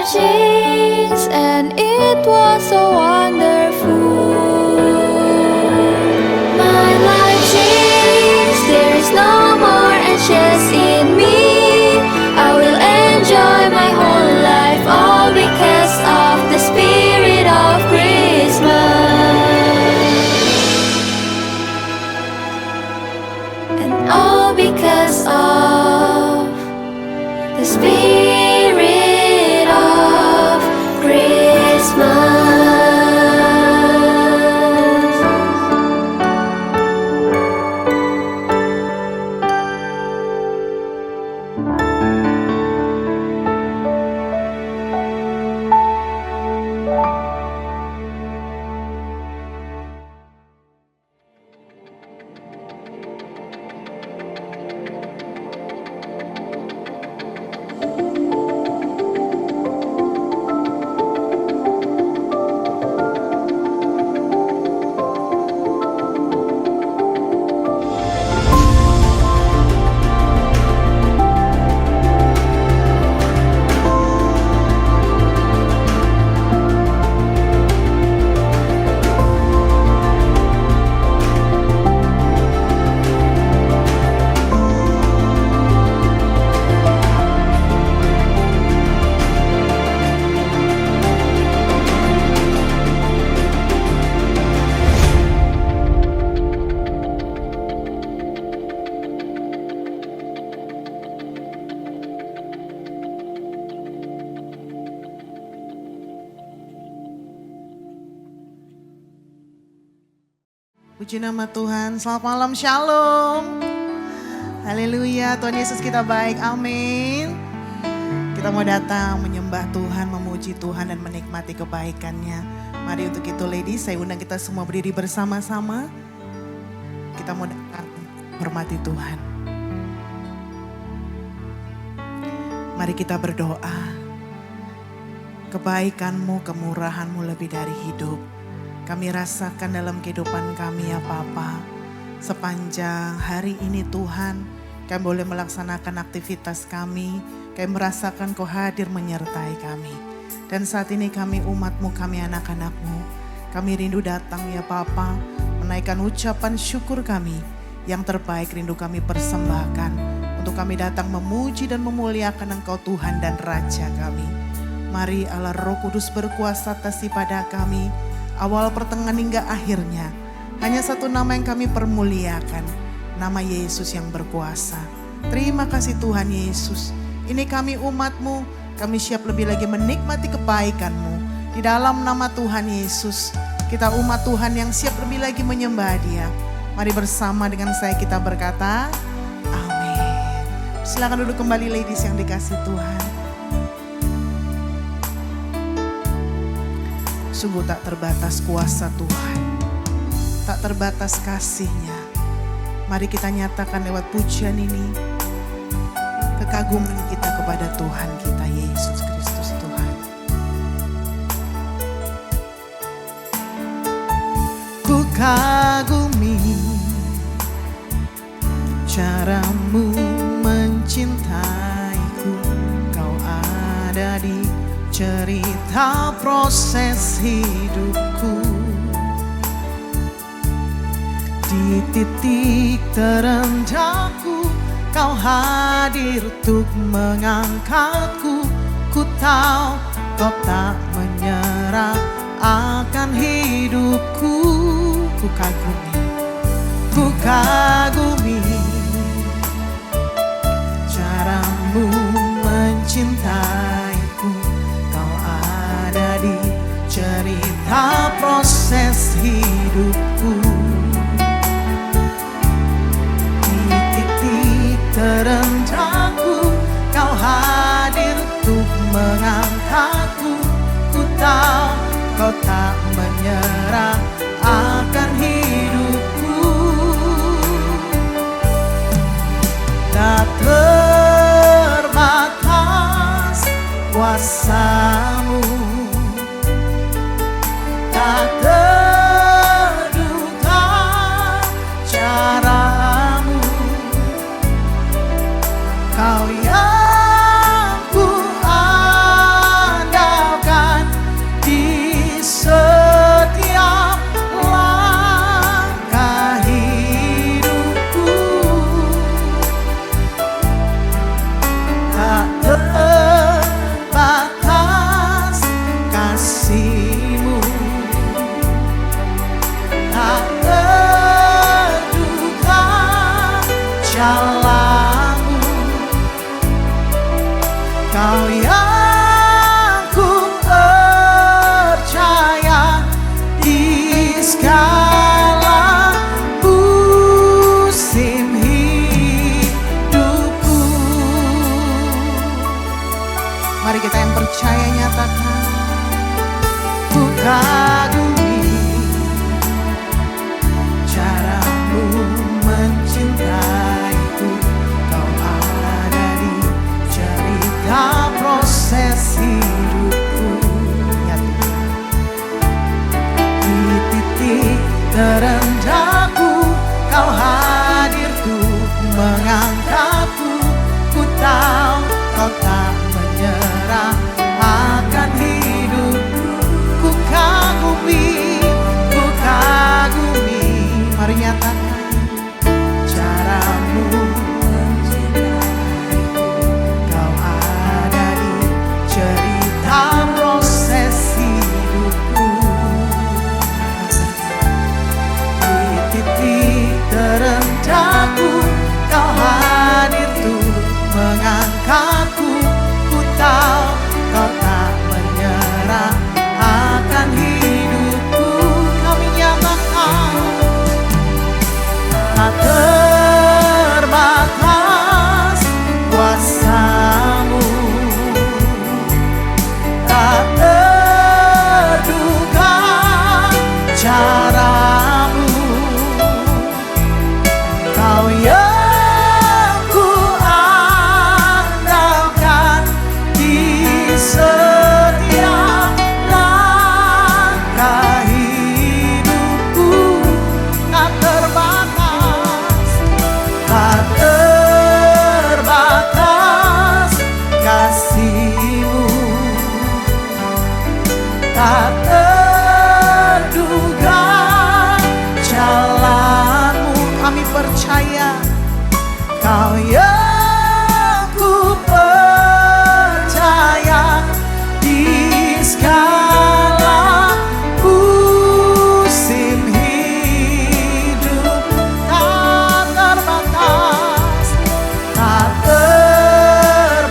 changed, and it was so wonderful. My life changed, there is no more anxious in me. I will enjoy my whole life, all because of the spirit of Christmas. And all because of the spirit of Christmas. Puji nama Tuhan, selamat malam, shalom. Haleluya, Tuhan Yesus kita baik, amin. Kita mau datang menyembah Tuhan, memuji Tuhan dan menikmati kebaikannya. Mari untuk itu ladies, saya undang kita semua berdiri bersama-sama. Kita mau datang hormati Tuhan. Mari kita berdoa. Kebaikan-Mu, kemurahan-Mu lebih dari hidup. Kami rasakan dalam kehidupan kami ya Bapa. Sepanjang hari ini Tuhan, kami boleh melaksanakan aktivitas kami. Kami merasakan Kau hadir menyertai kami. Dan saat ini kami umat-Mu, kami anak-anak-Mu. Kami rindu datang ya Bapa, menaikkan ucapan syukur kami. Yang terbaik rindu kami persembahkan. Untuk kami datang memuji dan memuliakan Engkau Tuhan dan Raja kami. Mari Allah Roh Kudus berkuasa atas pada kami. Awal, pertengahan hingga akhirnya. Hanya satu nama yang kami permuliakan. Nama Yesus yang berkuasa. Terima kasih Tuhan Yesus. Ini kami umat-Mu. Kami siap lebih lagi menikmati kebaikan-Mu. Di dalam nama Tuhan Yesus. Kita umat Tuhan yang siap lebih lagi menyembah Dia. Mari bersama dengan saya kita berkata, amin. Silakan duduk kembali ladies yang dikasih Tuhan. Sungguh tak terbatas kuasa Tuhan, tak terbatas kasih-Nya. Mari kita nyatakan lewat pujian ini, kekaguman kita kepada Tuhan kita Yesus Kristus Tuhan. Ku kagumi cara-Mu mencintaiku, Kau ada di cerita proses hidupku. Di titik terendahku, Kau hadir untuk mengangkatku. Ku tahu Kau tak menyerah akan hidupku. Ku kagumi cara-Mu mencintaiku. Kau ada di cerita proses hidupku. Di titik terendahku, Kau hadir untuk mengangkatku. Ku tahu Kau tak menyerah akan hidupku. Tak terbatas kuasa-Mu, tak terduga cara-Mu. Kau yang ku andalkan, percaya, nyatakan. Ku kagumi caramu mencintaiku. Kau ada di cerita proses hidupku. Ya Tuhan, di titik terendahku Kau hadir tuh mengangkatku. Ku tahu Kau tak menyerah akan hidupku. Ku kagumi, mari nyatakan caramu mencintaiku. Kau ada di cerita proses hidupku. Di titik terendahku Kau hadir tuh mengangkatku. Ku tahu Kau tak menyerah akan hidupku. Kami nyatakan tak terbatas kuasa-Mu, tak terduga cara-Mu. Kau yang ku andalkan di setiap langkah hidupku. Tak terbatas, tak terbatas kasih-Mu, tak terduga jalan-Mu. Kami percaya Kau yang ku percaya di segala musim hidup. Tak terbatas, tak terbatas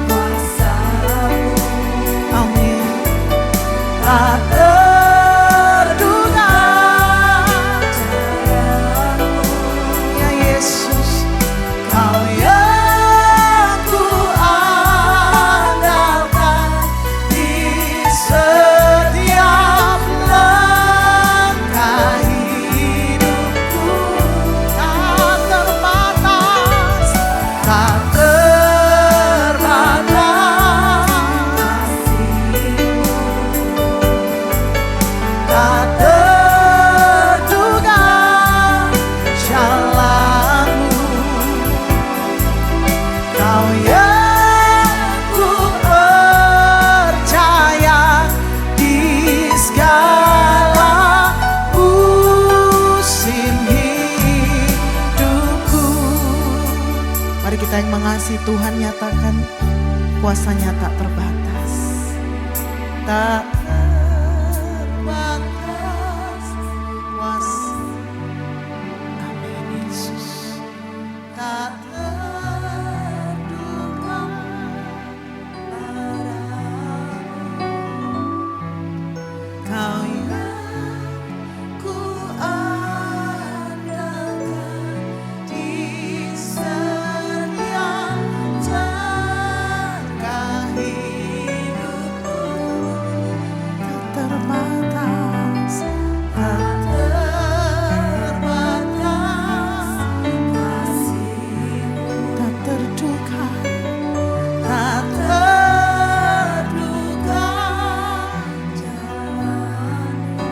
kuasa-Mu. Amin. Tak terduga cara-Mu. Ya Yesus, Kau yang ku andalkan di setiap langkah hidupku. Tak terbatas, tak terbatas kasih-Mu, tak terduga jalan-Mu. Kau yang ku percaya di segala musim hidupku. Mari kita yang mengasihi Tuhan nyatakan kuasa-Nya tak terbatas. Tak terbatas kuasa. Amin Yesus. Tak terduga Kau yang ku andalkan di setiap langkah hidupku. Tak terbatas, tak terbatas kasih-Mu, tak terduga, tak terduga jalan-Mu.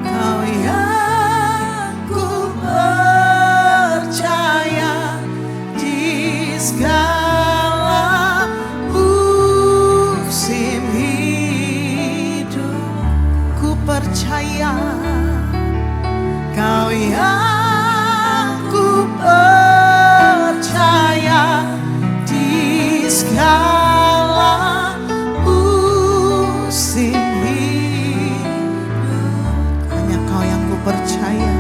Kau yang ku percaya di segala musim hidup. Ku percaya Kau yang ku percaya di segala musim hidup. Hanya Kau yang ku percaya,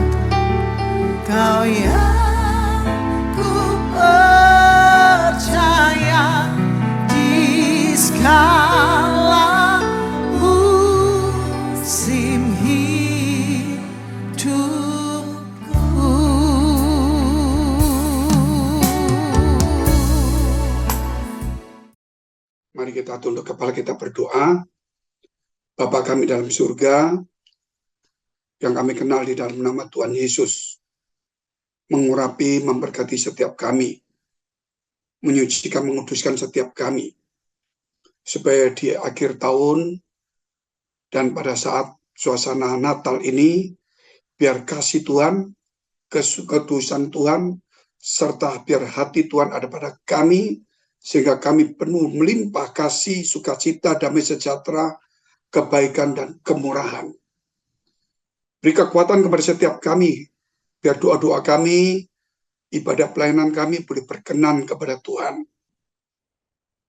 Kau yang ku percaya di segala musim hidupku. Mari kita tunduk kepala kita berdoa. Bapa kami dalam surga, yang kami kenal di dalam nama Tuhan Yesus, mengurapi, memberkati setiap kami, menyucikan, menguduskan setiap kami, supaya di akhir tahun dan pada saat suasana Natal ini, biar kasih Tuhan, kekudusan Tuhan, serta biar hati Tuhan ada pada kami, sehingga kami penuh melimpah kasih, sukacita, damai sejahtera, kebaikan, dan kemurahan. Beri kekuatan kepada setiap kami, biar doa-doa kami, ibadah pelayanan kami boleh berkenan kepada Tuhan.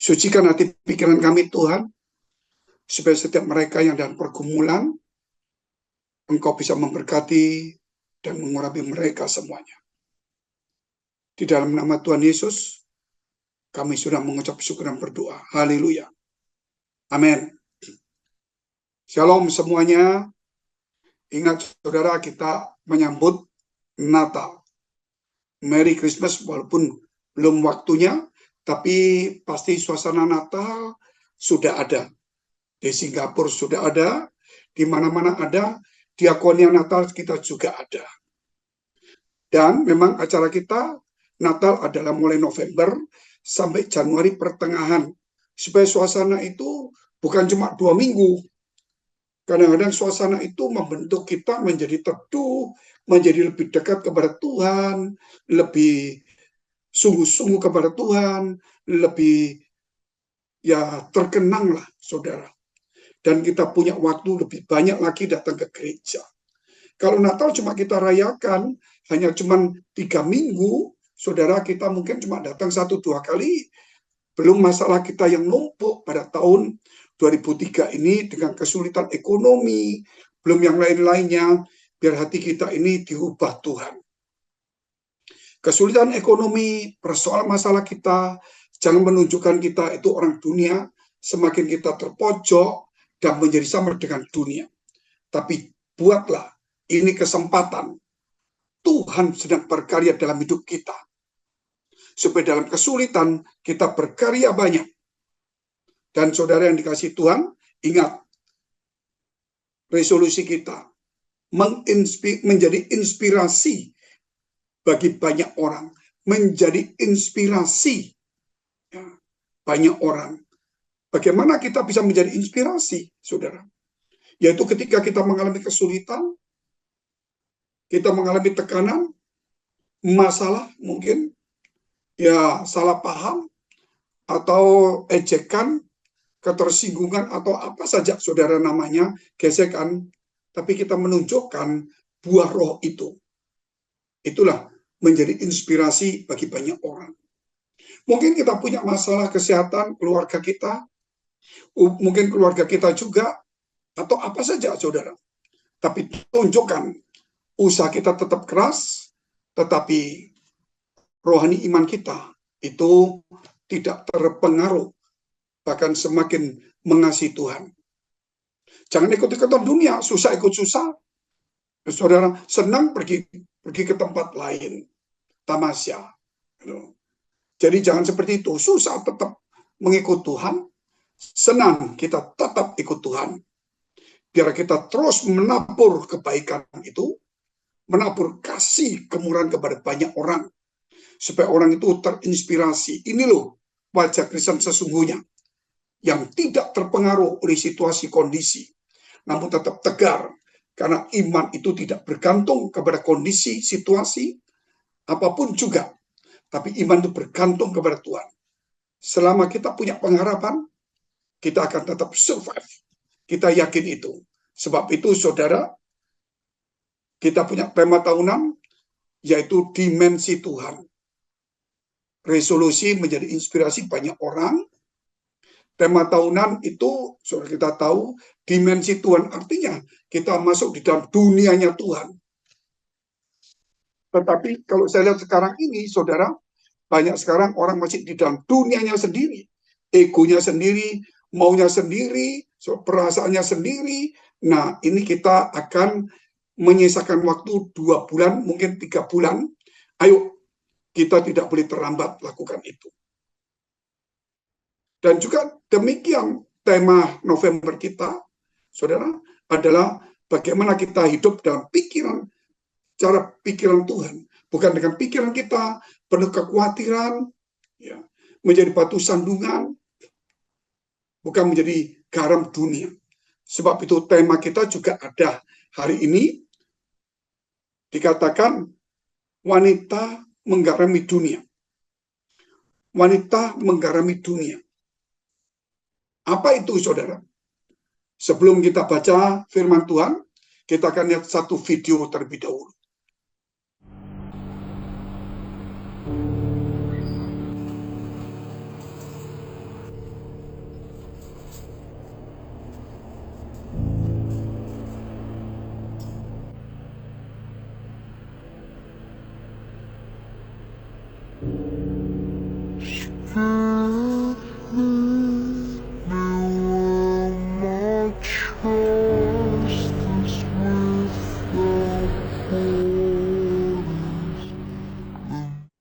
Sucikan hati pikiran kami Tuhan, supaya setiap mereka yang dalam pergumulan, Engkau bisa memberkati dan mengurapi mereka semuanya. Di dalam nama Tuhan Yesus, kami sudah mengucap syukur dan berdoa. Haleluya. Amin. Shalom semuanya. Ingat saudara, kita menyambut Natal. Merry Christmas, walaupun belum waktunya, tapi pasti suasana Natal sudah ada. Di Singapura sudah ada, di mana-mana ada, diakonia Natal kita juga ada. Dan memang acara kita Natal adalah mulai November sampai Januari pertengahan. Supaya suasana itu bukan cuma 2 minggu. Kadang-kadang suasana itu membentuk kita menjadi teduh, menjadi lebih dekat kepada Tuhan, lebih sungguh-sungguh kepada Tuhan, lebih terkenang lah saudara. Dan kita punya waktu lebih banyak lagi datang ke gereja. Kalau Natal cuma kita rayakan, hanya cuma 3 minggu, saudara, kita mungkin cuma datang 1-2 kali. Belum masalah kita yang numpuk pada tahun 2003 ini dengan kesulitan ekonomi, belum yang lain-lainnya, biar hati kita ini diubah Tuhan. Kesulitan ekonomi, persoalan masalah kita, jangan menunjukkan kita itu orang dunia, semakin kita terpojok dan menjadi sama dengan dunia. Tapi buatlah ini kesempatan Tuhan sedang berkarya dalam hidup kita. Supaya dalam kesulitan kita berkarya banyak. Dan saudara yang dikasihi Tuhan, ingat, resolusi kita menjadi inspirasi bagi banyak orang. Menjadi inspirasi banyak orang. Bagaimana kita bisa menjadi inspirasi, saudara? Yaitu ketika kita mengalami kesulitan, kita mengalami tekanan, masalah mungkin, salah paham, atau ejekan, ketersinggungan, atau apa saja saudara namanya, gesekan, tapi kita menunjukkan buah roh itu. Itulah menjadi inspirasi bagi banyak orang. Mungkin kita punya masalah kesehatan, keluarga kita, mungkin keluarga kita juga, atau apa saja saudara. Tapi tunjukkan usaha kita tetap keras, tetapi rohani iman kita itu tidak terpengaruh, bahkan semakin mengasihi Tuhan. Jangan ikut-ikutan dunia, susah ikut susah. Saudara senang pergi ke tempat lain, tamasya. Jadi jangan seperti itu, susah tetap mengikut Tuhan, senang kita tetap ikut Tuhan. Biar kita terus menabur kebaikan itu, menabur kasih kemurahan kepada banyak orang, supaya orang itu terinspirasi. Ini loh wajah Kristen sesungguhnya, yang tidak terpengaruh oleh situasi kondisi, namun tetap tegar, karena iman itu tidak bergantung kepada kondisi, situasi, apapun juga, tapi iman itu bergantung kepada Tuhan. Selama kita punya pengharapan, kita akan tetap survive. Kita yakin itu. Sebab itu saudara, kita punya tema tahunan, yaitu dimensi Tuhan. Resolusi menjadi inspirasi banyak orang. Tema tahunan itu, saudara kita tahu, dimensi Tuhan artinya kita masuk di dalam dunianya Tuhan. Tetapi kalau saya lihat sekarang ini, saudara, banyak sekarang orang masih di dalam dunianya sendiri. Egonya sendiri, maunya sendiri, perasaannya sendiri. Nah, ini kita akan menyisakan waktu 2 bulan, mungkin 3 bulan. Ayo, kita tidak boleh terlambat lakukan itu. Dan juga demikian tema November kita, saudara, adalah bagaimana kita hidup dalam pikiran, cara pikiran Tuhan. Bukan dengan pikiran kita, penuh kekhawatiran, ya, menjadi batu sandungan, bukan menjadi garam dunia. Sebab itu tema kita juga ada hari ini, dikatakan wanita menggarami dunia. Wanita menggarami dunia. Apa itu, saudara? Sebelum kita baca firman Tuhan, kita akan lihat satu video terlebih dahulu.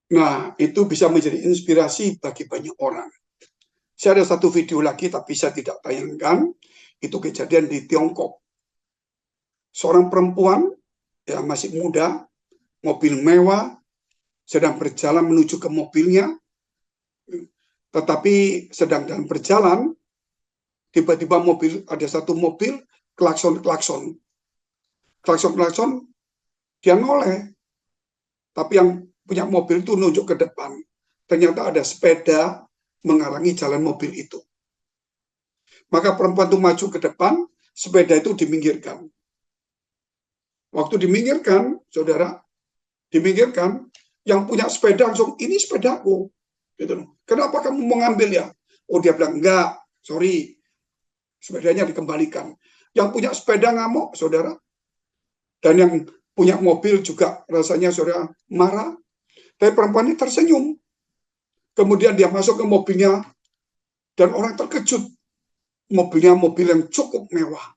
Nah, itu bisa menjadi inspirasi bagi banyak orang. Saya ada satu video lagi, tapi saya tidak tayangkan. Itu kejadian di Tiongkok. Seorang perempuan yang masih muda, mobil mewah, sedang berjalan menuju ke mobilnya. Tetapi sedang dalam berjalan, tiba-tiba ada satu mobil, klakson-klakson. Klakson-klakson, dia noleh. Tapi yang punya mobil itu nunjuk ke depan. Ternyata ada sepeda menghalangi jalan mobil itu. Maka perempuan itu maju ke depan, sepeda itu diminggirkan. Waktu diminggirkan, saudara, diminggirkan, yang punya sepeda langsung, ini sepedaku. Gitu. Kenapa kamu mau ngambil ya? Oh, dia bilang, enggak, sorry. Sepedanya dikembalikan. Yang punya sepeda ngamuk, saudara. Dan yang punya mobil juga rasanya, saudara, marah. Tapi perempuan ini tersenyum. Kemudian dia masuk ke mobilnya, dan orang terkejut. Mobilnya mobil yang cukup mewah.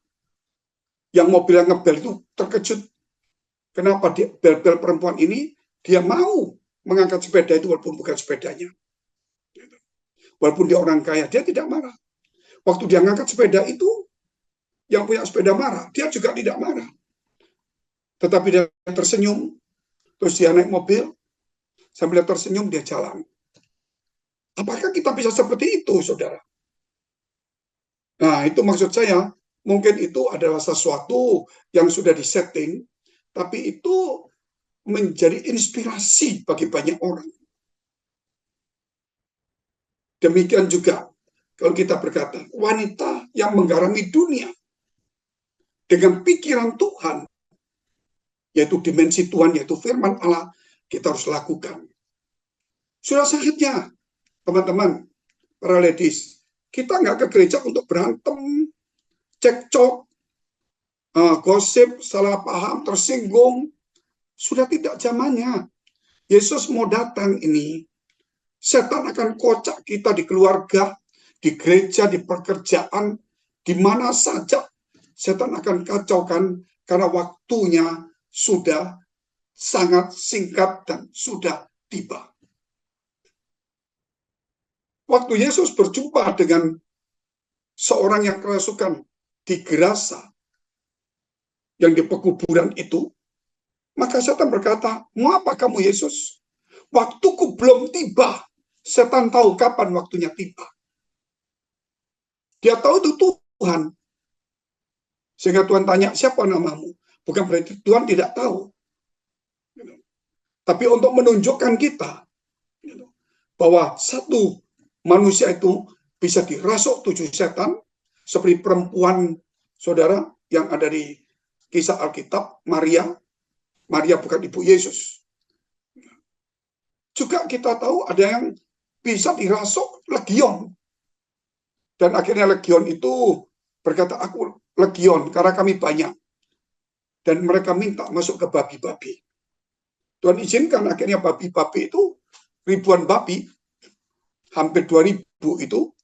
Yang mobil yang ngebel itu terkejut. Kenapa bel-bel perempuan ini, dia mau mengangkat sepeda itu walaupun bukan sepedanya. Walaupun dia orang kaya, dia tidak marah. Waktu dia ngangkat sepeda itu, yang punya sepeda marah, dia juga tidak marah. Tetapi dia tersenyum, terus dia naik mobil, sambil tersenyum dia jalan. Apakah kita bisa seperti itu, saudara? Nah, itu maksud saya, mungkin itu adalah sesuatu yang sudah disetting, tapi itu menjadi inspirasi bagi banyak orang. Demikian juga, kalau kita berkata, wanita yang menggarami dunia dengan pikiran Tuhan, yaitu dimensi Tuhan, yaitu firman Allah, kita harus lakukan. Sudah saatnya, teman-teman, para ladies, kita nggak ke gereja untuk berantem, cekcok, gosip, salah paham, tersinggung. Sudah tidak zamannya. Yesus mau datang ini, setan akan kocak kita di keluarga, di gereja, di pekerjaan, di mana saja. Setan akan kacaukan karena waktunya sudah sangat singkat dan sudah tiba. Waktu Yesus berjumpa dengan seorang yang kerasukan di Gerasa, yang di pekuburan itu, maka setan berkata, mau apa kamu Yesus? Waktuku belum tiba. Setan tahu kapan waktunya tiba. Dia tahu itu Tuhan. Sehingga Tuhan tanya, siapa namamu? Bukan berarti Tuhan tidak tahu. Tapi untuk menunjukkan kita bahwa satu manusia itu bisa dirasuk 7 setan, seperti perempuan saudara yang ada di kisah Alkitab, Maria. Maria bukan ibu Yesus. Juga kita tahu ada yang bisa dirasuk legion. Dan akhirnya legion itu berkata, aku legion karena kami banyak. Dan mereka minta masuk ke babi-babi. Tuhan izinkan akhirnya babi-babi itu, ribuan babi, hampir 2000 itu,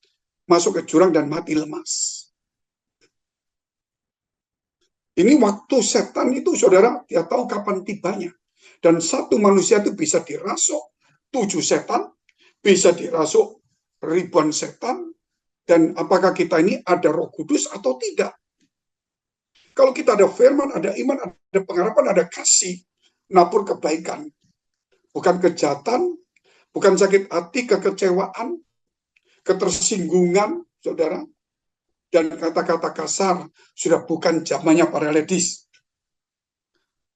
masuk ke jurang dan mati lemas. Ini waktu setan itu, saudara, dia tahu kapan tibanya. Dan satu manusia itu bisa dirasuk 7 setan, bisa dirasuk ribuan setan, Dan apakah kita ini ada Roh Kudus atau tidak? Kalau kita ada firman, ada iman, ada pengharapan, ada kasih, nabur kebaikan, bukan kejahatan, bukan sakit hati, kekecewaan, ketersinggungan, saudara, dan kata-kata kasar, sudah bukan zamannya para ladies.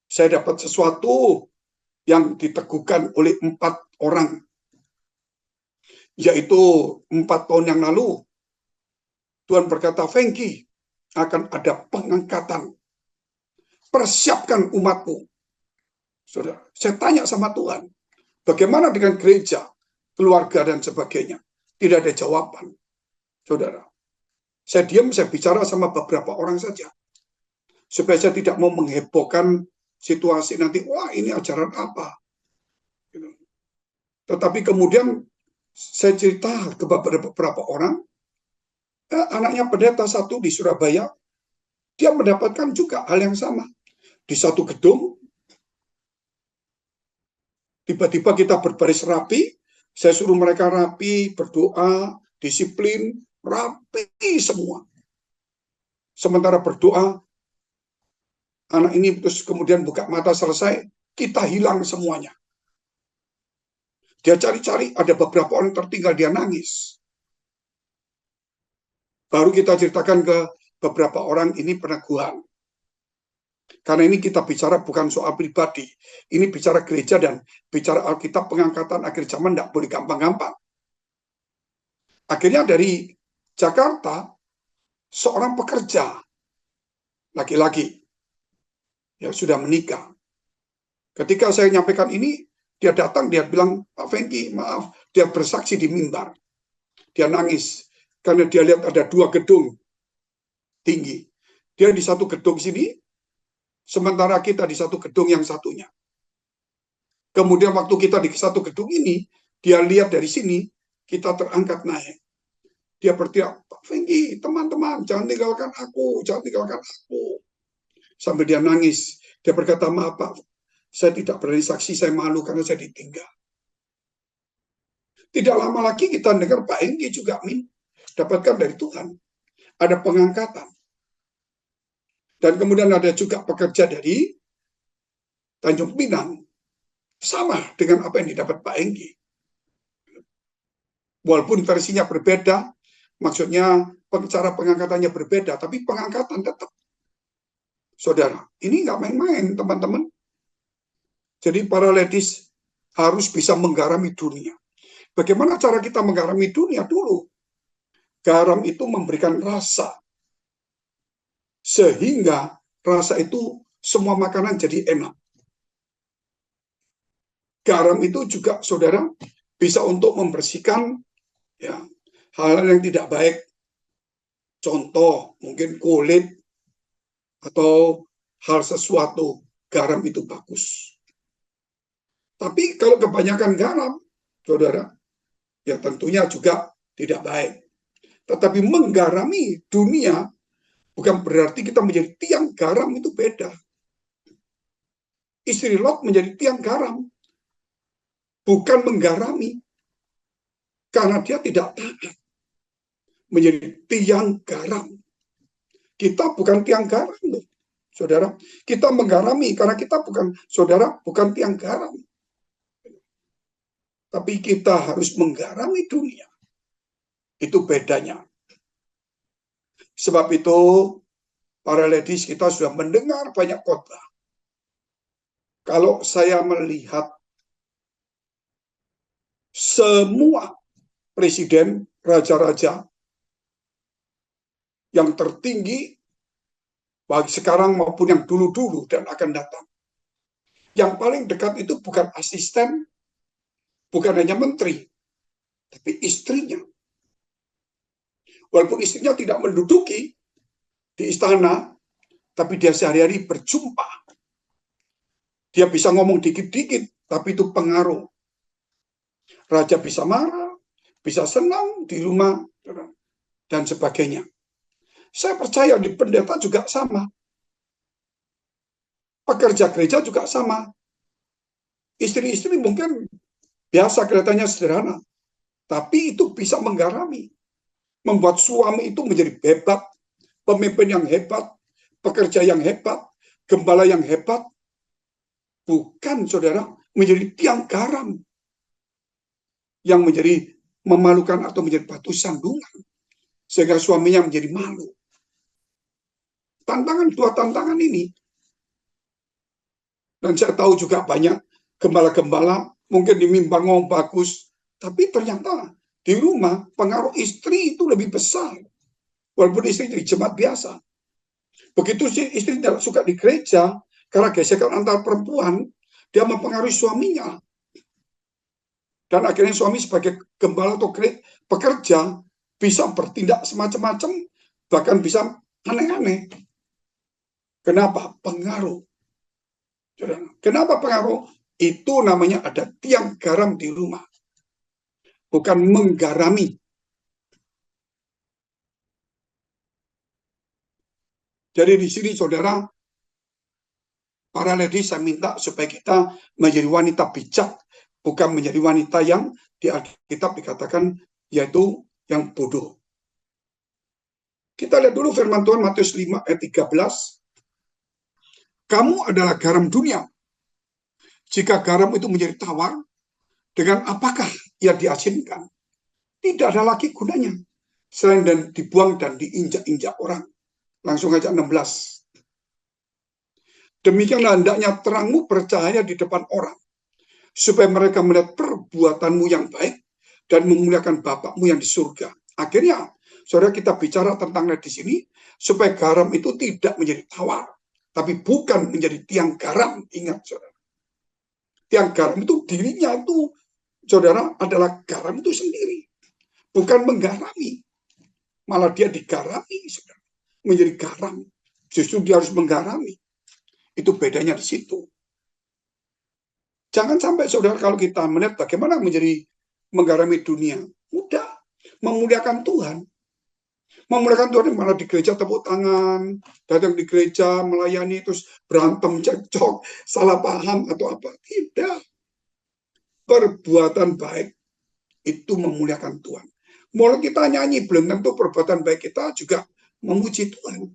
Saya dapat sesuatu yang diteguhkan oleh 4 orang, yaitu 4 tahun yang lalu. Tuhan berkata, Fengki, akan ada pengangkatan. Persiapkan umatmu. Saudara, saya tanya sama Tuhan, bagaimana dengan gereja, keluarga, dan sebagainya? Tidak ada jawaban. Saudara, saya diam, saya bicara sama beberapa orang saja. Supaya saya tidak mau menghebohkan situasi nanti, wah ini ajaran apa. Tetapi kemudian saya cerita ke beberapa orang, anaknya pendeta satu di Surabaya, dia mendapatkan juga hal yang sama. Di satu gedung, tiba-tiba kita berbaris rapi, saya suruh mereka rapi, berdoa, disiplin, rapi semua. Sementara berdoa, anak ini terus kemudian buka mata selesai, kita hilang semuanya. Dia cari-cari, ada beberapa orang tertinggal, dia nangis. Baru kita ceritakan ke beberapa orang, ini peneguhan. Karena ini kita bicara bukan soal pribadi. Ini bicara gereja dan bicara Alkitab, pengangkatan akhir zaman tidak boleh gampang-gampang. Akhirnya dari Jakarta, seorang pekerja, laki-laki, yang sudah menikah. Ketika saya nyampaikan ini, dia datang, dia bilang, Pak Fengki, maaf. Dia bersaksi di mimbar. Dia nangis. Karena dia lihat ada 2 gedung tinggi. Dia di satu gedung sini, sementara kita di satu gedung yang satunya. Kemudian waktu kita di satu gedung ini, dia lihat dari sini, kita terangkat naik. Dia berteriak, Pak Fengki, teman-teman, jangan tinggalkan aku, jangan tinggalkan aku. Sampai dia nangis. Dia berkata, maaf Pak, saya tidak berani saksi, saya malu karena saya ditinggal. Tidak lama lagi kita dengar Pak Fengki juga dapatkan dari Tuhan. Ada pengangkatan. Dan kemudian ada juga pekerja dari Tanjung Pinang. Sama dengan apa yang didapat Pak Enggi. Walaupun versinya berbeda, maksudnya cara pengangkatannya berbeda, tapi pengangkatan tetap. Saudara, ini nggak main-main, teman-teman. Jadi para ladies harus bisa menggarami dunia. Bagaimana cara kita menggarami dunia dulu? Garam itu memberikan rasa. Sehingga rasa itu semua makanan jadi enak. Garam itu juga, saudara, bisa untuk membersihkan ya, hal yang tidak baik. Contoh, mungkin kulit atau hal sesuatu, garam itu bagus. Tapi kalau kebanyakan garam, saudara, ya tentunya juga tidak baik. Tetapi menggarami dunia bukan berarti kita menjadi tiang garam, itu beda. Istri Lot menjadi tiang garam, bukan menggarami, karena dia tidak taat. Menjadi tiang garam. Kita bukan tiang garam, loh, saudara. Kita menggarami karena kita bukan, saudara, bukan tiang garam. Tapi kita harus menggarami dunia. Itu bedanya. Sebab itu, para ladies, kita sudah mendengar banyak khotbah. Kalau saya melihat semua presiden, raja-raja yang tertinggi, baik sekarang maupun yang dulu-dulu dan akan datang, yang paling dekat itu bukan asisten, bukan hanya menteri, tapi istrinya. Walaupun istrinya tidak menduduki di istana, tapi dia sehari-hari berjumpa. Dia bisa ngomong dikit-dikit, tapi itu pengaruh. Raja bisa marah, bisa senang di rumah, dan sebagainya. Saya percaya di pendeta juga sama. Pekerja gereja juga sama. Istri-istri mungkin biasa kelihatannya sederhana, tapi itu bisa menggarami. membuat suami itu menjadi hebat, pemimpin yang hebat, pekerja yang hebat, gembala yang hebat, bukan saudara menjadi tiang garam yang menjadi memalukan atau menjadi batu sandungan sehingga suaminya menjadi malu. Dua tantangan ini, dan saya tahu juga banyak gembala-gembala mungkin di mimbar ngomong bagus, tapi ternyata di rumah pengaruh istri itu lebih besar walaupun istri di jemaat biasa. Begitu sih istri tidak suka di gereja karena gesekan antar perempuan, dia mempengaruhi suaminya. Dan akhirnya suami sebagai gembala atau pekerja bisa bertindak semacam-macam, bahkan bisa aneh-aneh. Kenapa? Pengaruh. Kenapa pengaruh? Itu namanya ada tiang garam di rumah. Bukan menggarami. Jadi di sini saudara, para ladies, saya minta supaya kita menjadi wanita bijak, bukan menjadi wanita yang di Alkitab dikatakan yaitu yang bodoh. Kita lihat dulu firman Tuhan Matius 5 ayat 13. Kamu adalah garam dunia. Jika garam itu menjadi tawar, dengan apakah ia diasinkan? Tidak ada lagi gunanya selain dan dibuang dan diinjak-injak orang. Langsung aja 16. Demikianlah hendaknya terangmu bercahaya di depan orang, supaya mereka melihat perbuatanmu yang baik dan memuliakan Bapakmu yang di surga. Akhirnya, saudara, kita bicara tentang di sini supaya garam itu tidak menjadi tawar, tapi bukan menjadi tiang garam. Ingat, saudara, tiang garam itu dirinya itu, saudara, adalah garam itu sendiri, bukan menggarami, malah dia digarami, saudara, menjadi garam. Justru dia harus menggarami. Itu bedanya di situ. Jangan sampai saudara kalau kita melihat bagaimana menjadi menggarami dunia, mudah memuliakan Tuhan. Memuliakan Tuhan malah di gereja tepuk tangan, datang di gereja melayani terus berantem, cekcok, salah paham atau apa. Tidak. Perbuatan baik itu memuliakan Tuhan. Mulai kita nyanyi belum tentu perbuatan baik kita juga memuji Tuhan.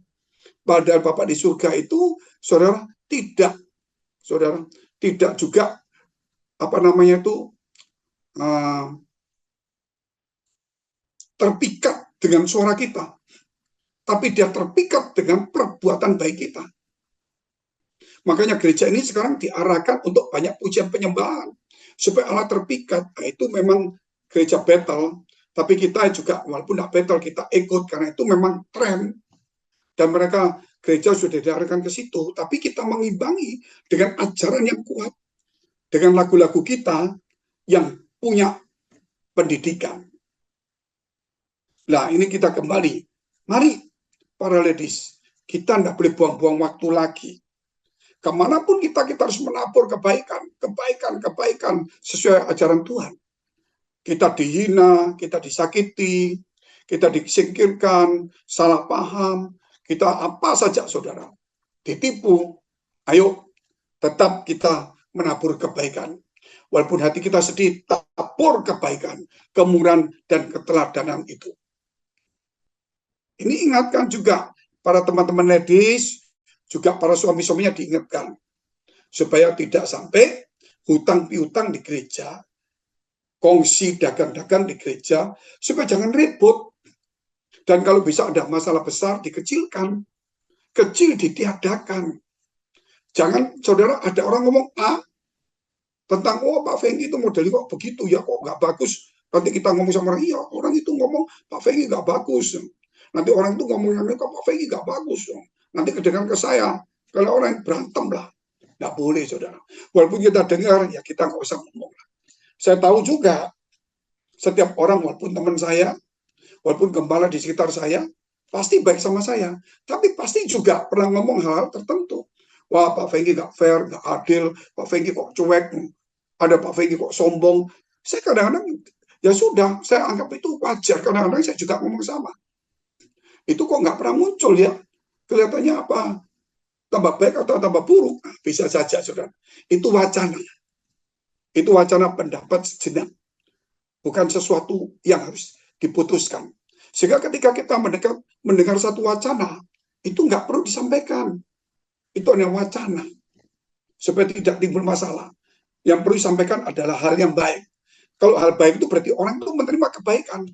Padahal Bapak di surga itu saudara tidak juga terpikat dengan suara kita, tapi dia terpikat dengan perbuatan baik kita. Makanya gereja ini sekarang diarahkan untuk banyak pujian penyembahan supaya Allah terpikat. Nah, itu memang gereja battle, tapi kita juga walaupun tidak battle kita ikut karena itu memang tren. Dan mereka gereja sudah diarahkan ke situ, tapi kita mengimbangi dengan ajaran yang kuat, dengan lagu-lagu kita yang punya pendidikan. Nah, ini kita kembali. Mari, para ladies, kita tidak boleh buang-buang waktu lagi. Kemanapun kita harus menabur kebaikan sesuai ajaran Tuhan. Kita dihina, kita disakiti, kita disingkirkan, salah paham, kita apa saja saudara, ditipu, ayo tetap kita menabur kebaikan. Walaupun hati kita sedih, tabur kebaikan, kemurahan dan keteladanan itu. Ini ingatkan juga para teman-teman ladies, juga para suami-suaminya diingatkan, supaya tidak sampai hutang piutang di gereja, kongsi dagang-dagang di gereja, supaya jangan ribut. Dan kalau bisa ada masalah besar, dikecilkan. Kecil ditiadakan. Jangan, saudara, ada orang ngomong A, tentang, oh Pak Fengi itu modelnya kok begitu ya, kok nggak bagus. Nanti kita ngomong sama orang, iya, orang itu ngomong Pak Fengi nggak bagus. Nanti orang itu ngomong, kok Pak Fengi nggak bagus. Nanti kedengaran ke saya. Kalau orang berantem lah. Nggak boleh, saudara. Walaupun kita dengar, ya kita nggak usah ngomong. Saya tahu juga, setiap orang, walaupun teman saya, walaupun gembala di sekitar saya, pasti baik sama saya. Tapi pasti juga pernah ngomong hal-hal tertentu. Wah, Pak Fengi gak fair, gak adil, Pak Fengi kok cuek, ada Pak Fengi kok sombong. Saya kadang-kadang, ya sudah, saya anggap itu wajar. Kadang-kadang saya juga ngomong sama. Itu kok gak pernah muncul ya. Kelihatannya apa? Tambah baik atau tambah buruk? Nah, bisa saja, saudara. Itu wacana. Itu wacana pendapat sejenak. Bukan sesuatu yang harus diputuskan. Sehingga ketika kita mendengar satu wacana, itu nggak perlu disampaikan. Itu hanya wacana. Supaya tidak timbul masalah. Yang perlu disampaikan adalah hal yang baik. Kalau hal baik itu berarti orang itu menerima kebaikan.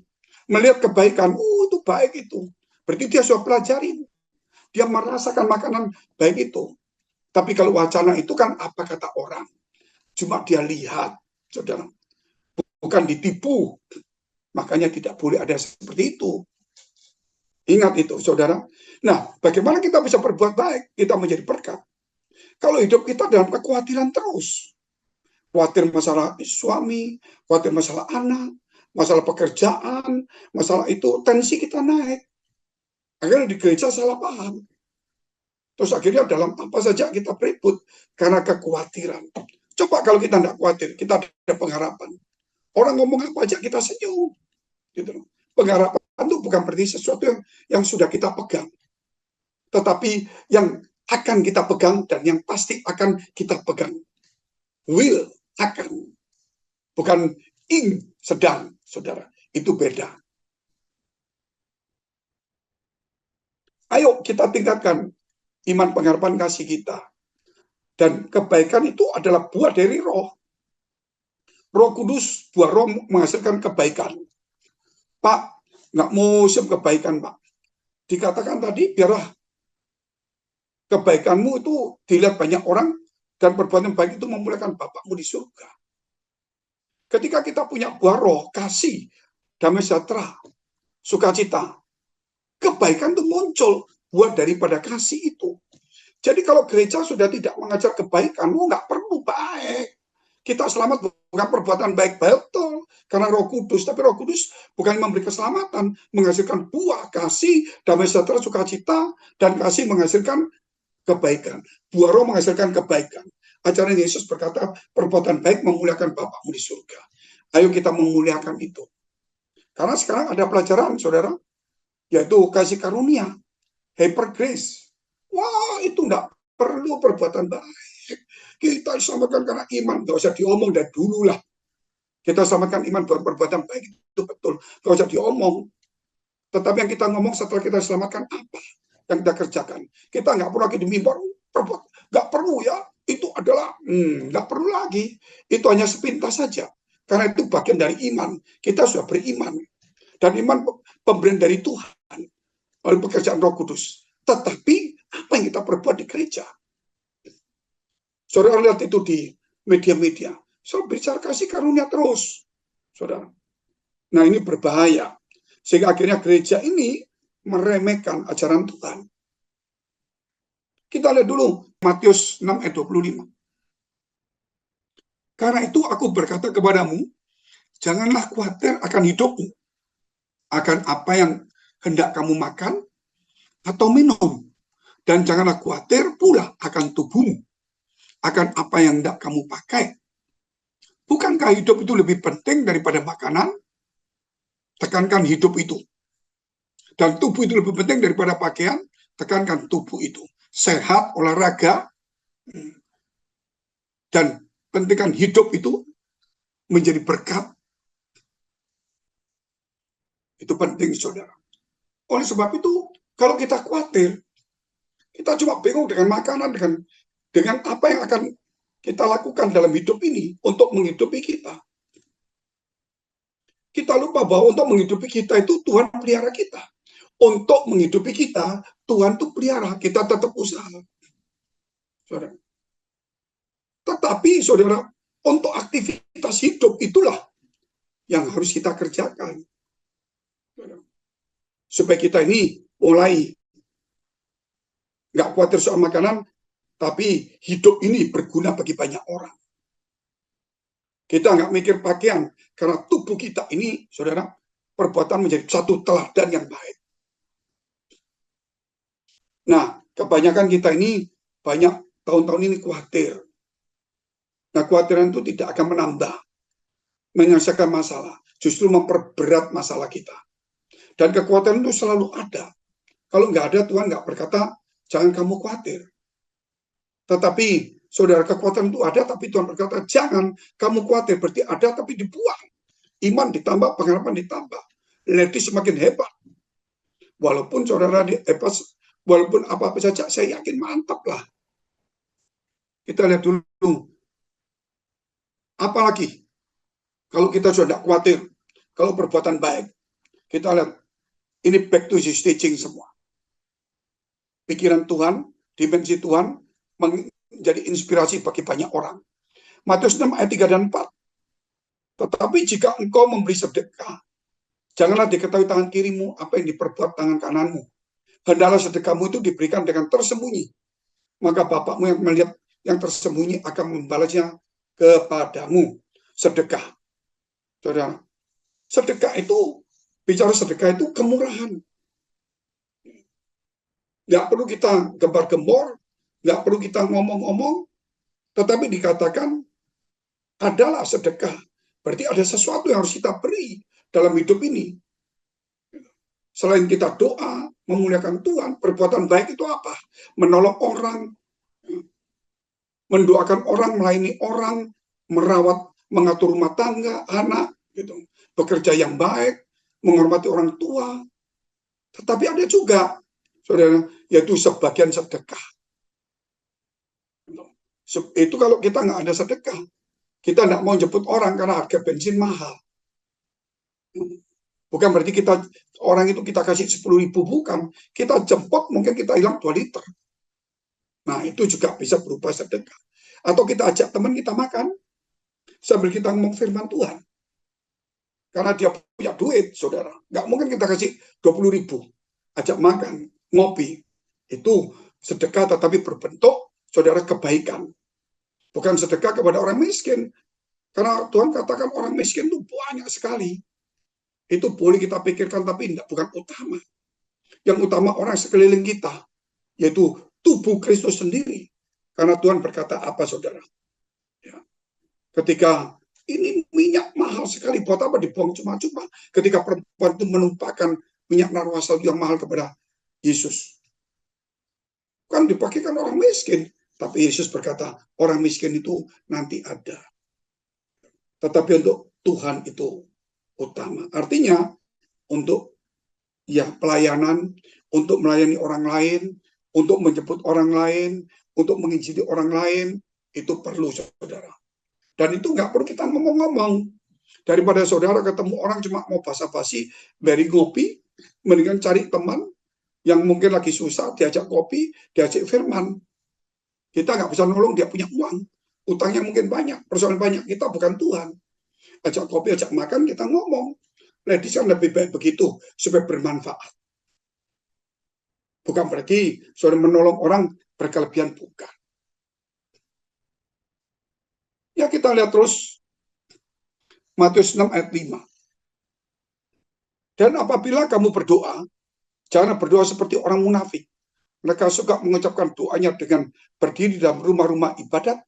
Melihat kebaikan, itu baik itu. Berarti dia sudah pelajari. Dia merasakan makanan baik itu. Tapi kalau wacana itu kan apa kata orang. Cuma dia lihat, saudara. Bukan ditipu. Makanya tidak boleh ada seperti itu. Ingat itu, saudara. Nah, bagaimana kita bisa berbuat baik? Kita menjadi berkat. Kalau hidup kita dalam kekhawatiran terus. Khawatir masalah suami, khawatir masalah anak, masalah pekerjaan, masalah itu, tensi kita naik. Akhirnya di gereja salah paham. Terus akhirnya dalam apa saja kita beribut karena kekhawatiran. Coba kalau kita tidak khawatir, kita ada pengharapan. Orang ngomong apa aja kita senyum. Gitu. Pengharapan itu bukan berarti sesuatu yang sudah kita pegang. Tetapi yang akan kita pegang dan yang pasti akan kita pegang. Will, akan. Bukan sedang, saudara. Itu beda. Ayo kita tingkatkan iman, pengharapan, kasih kita. Dan kebaikan itu adalah buah dari roh. Roh Kudus, buah roh menghasilkan kebaikan. Pak, nggak musim kebaikan, Pak. Dikatakan tadi, biarlah kebaikanmu itu dilihat banyak orang, dan perbuatan baik itu memuliakan Bapakmu di surga. Ketika kita punya buah roh, kasih, damai sejahtera, sukacita, kebaikan itu muncul buah daripada kasih itu. Jadi kalau gereja sudah tidak mengajar kebaikan, nggak perlu baik. Kita selamat bukan perbuatan baik, betul. Karena Roh Kudus, tapi Roh Kudus bukan memberi keselamatan, menghasilkan buah kasih, damai sejahtera, sukacita, dan kasih menghasilkan kebaikan. Buah roh menghasilkan kebaikan. Ajaran Yesus berkata, perbuatan baik memuliakan Bapakmu di surga. Ayo kita memuliakan itu. Karena sekarang ada pelajaran, saudara, yaitu kasih karunia, hyper grace. Wah, itu enggak perlu perbuatan baik. Kita selamatkan karena iman. Gak usah diomong dari dulu lah. Kita selamatkan iman buat perbuatan baik. Itu betul. Gak usah diomong. Tetapi yang kita ngomong setelah kita selamatkan apa yang kita kerjakan. Kita nggak perlu lagi dimimbar. Nggak perlu ya. Itu adalah nggak perlu lagi. Itu hanya sepintas saja. Karena itu bagian dari iman. Kita sudah beriman. Dan iman pemberian dari Tuhan. Oleh pekerjaan Roh Kudus. Tetapi apa yang kita perbuat di gereja? Saudara lihat itu di media-media. Saudara bicara kasih karunia terus. Saudara. Nah ini berbahaya. Sehingga akhirnya gereja ini meremehkan ajaran Tuhan. Kita lihat dulu Matius 6 ayat 25. Karena itu aku berkata kepadamu, janganlah khawatir akan hidupmu, akan apa yang hendak kamu makan atau minum. Dan janganlah khawatir pula akan tubuhmu, akan apa yang hendak kamu pakai. Bukankah hidup itu lebih penting daripada makanan? Tekankan hidup itu. Dan tubuh itu lebih penting daripada pakaian, tekankan tubuh itu. Sehat, olahraga, dan pentingkan hidup itu menjadi berkat. Itu penting, saudara. Oleh sebab itu, kalau kita khawatir, kita cuma bingung dengan makanan, dengan apa yang akan kita lakukan dalam hidup ini untuk menghidupi kita. Kita lupa bahwa untuk menghidupi kita itu Tuhan pelihara kita. Untuk menghidupi kita, Tuhan itu pelihara, kita tetap usaha. Saudara. Tetapi, saudara, untuk aktivitas hidup itulah yang harus kita kerjakan. Saudara. Supaya kita ini mulai nggak khawatir soal makanan, tapi hidup ini berguna bagi banyak orang. Kita nggak mikir pakaian, karena tubuh kita ini, saudara, perbuatan menjadi satu teladan yang baik. Nah, kebanyakan kita ini banyak tahun-tahun ini khawatir. Nah, kekhawatiran itu tidak akan menambah, menyelesaikan masalah, justru memperberat masalah kita. Dan kekhawatiran itu selalu ada. Kalau nggak ada, Tuhan nggak berkata, jangan kamu khawatir. Tetapi, saudara, kekhawatiran itu ada, tapi Tuhan berkata, jangan kamu khawatir, berarti ada, tapi dibuang. Iman ditambah, pengharapan ditambah. Lady semakin hebat. Walaupun saudara walaupun apa-apa saja, saya yakin mantap lah. Kita lihat dulu. Apalagi kalau kita sudah tidak khawatir, kalau perbuatan baik, kita lihat ini back to his teaching semua. Pikiran Tuhan, dimensi Tuhan menjadi inspirasi bagi banyak orang. Matius 6 ayat 3 dan 4. Tetapi jika engkau memberi sedekah, janganlah diketahui tangan kirimu apa yang diperbuat tangan kananmu. Hendaklah sedekahmu itu diberikan dengan tersembunyi. Maka Bapakmu yang melihat yang tersembunyi akan membalasnya kepadamu. Sedekah. Saudara, sedekah itu, bicara sedekah itu kemurahan. Nggak perlu kita gembar-gembor, nggak perlu kita ngomong-ngomong, tetapi dikatakan adalah sedekah. Berarti ada sesuatu yang harus kita beri dalam hidup ini. Selain kita doa, memuliakan Tuhan, perbuatan baik itu apa? Menolong orang, mendoakan orang, melayani orang, merawat, mengatur rumah tangga, anak, gitu. Bekerja yang baik, menghormati orang tua. Tetapi ada juga, saudara, yaitu sebagian sedekah. Itu kalau kita nggak ada sedekah, kita nggak mau jemput orang karena harga bensin mahal. Bukan berarti orang itu kita kasih 10.000, bukan. Kita jemput mungkin kita hilang 2 liter. Nah itu juga bisa berupa sedekah. Atau kita ajak teman kita makan, sambil kita ngomong firman Tuhan. Karena dia punya duit, saudara. Nggak mungkin kita kasih 20.000, ajak makan, ngopi. Itu sedekah tetapi berbentuk, saudara, kebaikan. Bukan sedekah kepada orang miskin. Karena Tuhan katakan orang miskin itu banyak sekali. Itu boleh kita pikirkan, tapi bukan utama. Yang utama orang sekeliling kita, yaitu tubuh Kristus sendiri. Karena Tuhan berkata apa, saudara? Ya. Ketika ini minyak mahal sekali, buat apa dibuang cuma-cuma? Ketika perempuan itu menumpahkan minyak narwa salju yang mahal kepada Yesus. Kan dipakaikan orang miskin. Tapi Yesus berkata, orang miskin itu nanti ada. Tetapi untuk Tuhan itu utama. Artinya, untuk pelayanan, untuk melayani orang lain, untuk menjemput orang lain, untuk menginjili orang lain, itu perlu, saudara. Dan itu nggak perlu kita ngomong-ngomong. Daripada saudara ketemu orang cuma mau basa-basi, beri ngopi, mendingan cari teman yang mungkin lagi susah, diajak kopi, diajak firman. Kita nggak bisa nolong, dia punya uang. Utangnya mungkin banyak, persoalan banyak. Kita bukan Tuhan. Ajak kopi, ajak makan, kita ngomong. Ladies kan lebih baik begitu, supaya bermanfaat. Bukan berarti saudara menolong orang berkelebihan, bukan. Ya kita lihat terus, Matius 6 ayat 5. Dan apabila kamu berdoa, jangan berdoa seperti orang munafik. Mereka suka mengucapkan doanya dengan berdiri dalam rumah-rumah ibadat